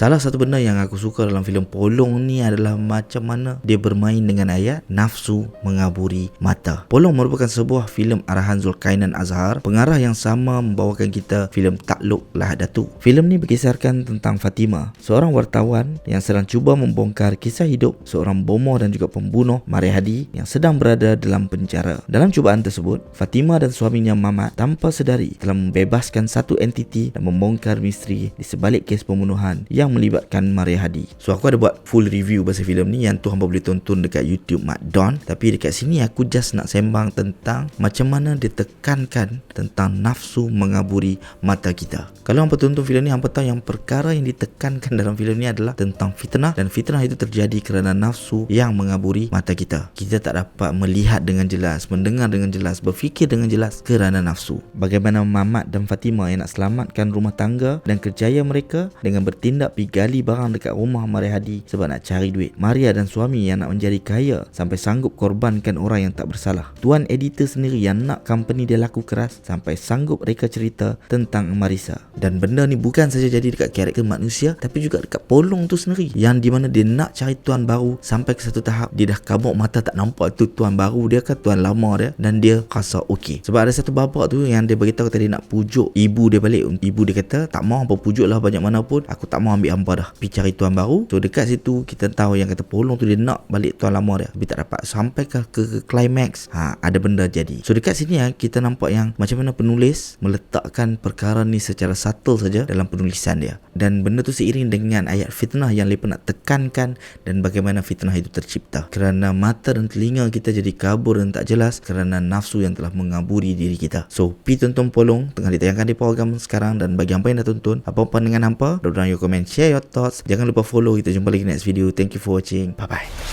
Salah satu benda yang aku suka dalam filem Polong ni adalah macam mana dia bermain dengan ayat nafsu mengaburi mata. Polong merupakan sebuah filem arahan Zulkarnain Azhar, pengarah yang sama membawakan kita filem Takluk Lahad Datu. Filem ni berkisarkan tentang Fatimah, seorang wartawan yang sedang cuba membongkar kisah hidup seorang bomoh dan juga pembunuh Maria Hadi yang sedang berada dalam penjara. Dalam cubaan tersebut, Fatimah dan suaminya Mamat tanpa sedari telah membebaskan satu entiti dan membongkar misteri di sebalik kes pembunuhan yang melibatkan Maria Hadi. So aku ada buat full review pasal filem ni yang tu hangpa boleh tonton dekat YouTube Mat Don. Tapi dekat sini aku just nak sembang tentang macam mana dia tekankan tentang nafsu mengaburi mata kita. Kalau hangpa tonton filem ni, hangpa tahu yang perkara yang ditekankan dalam filem ni adalah tentang fitnah, dan fitnah itu terjadi kerana nafsu yang mengaburi mata kita. Kita tak dapat melihat dengan jelas, mendengar dengan jelas, berfikir dengan jelas kerana nafsu. Bagaimana Mamat dan Fatimah yang nak selamatkan rumah tangga dan kerjaya mereka dengan bertindak pergi gali barang dekat rumah Maria Hadi sebab nak cari duit. Maria dan suami yang nak menjadi kaya sampai sanggup korbankan orang yang tak bersalah. Tuan editor sendiri yang nak company dia laku keras sampai sanggup reka cerita tentang Marisa. Dan benda ni bukan saja jadi dekat karakter manusia, tapi juga dekat Polong tu sendiri, yang di mana dia nak cari tuan baru sampai ke satu tahap dia dah kabuk mata tak nampak tu tuan baru dia ke tuan lama dia, dan dia rasa okey. Sebab ada satu babak tu yang dia beritahu kata dia nak pujuk ibu dia balik. Ibu dia kata tak mau hampa pujuk lah banyak mana pun, aku tak mau ambil hampa dah, pergi cari tuan baru. So dekat situ kita tahu yang kata Polong tu dia nak balik tuan lama dia, tapi tak dapat. Sampai ke climax ada benda jadi. So dekat sini kita nampak yang macam mana penulis meletakkan perkara ni secara subtle saja dalam penulisan dia, dan benda tu seiring dengan ayat fitnah yang mereka nak tekankan dan bagaimana fitnah itu tercipta kerana mata dan telinga kita jadi kabur dan tak jelas kerana nafsu yang telah mengaburi diri kita. So pergi tonton Polong, tengah ditayangkan di program sekarang. Dan bagi hampa yang dah tonton, apa pandangan hampa? Drop down your comment, share your thoughts. Jangan lupa follow. Kita jumpa lagi next video. Thank you for watching. Bye bye.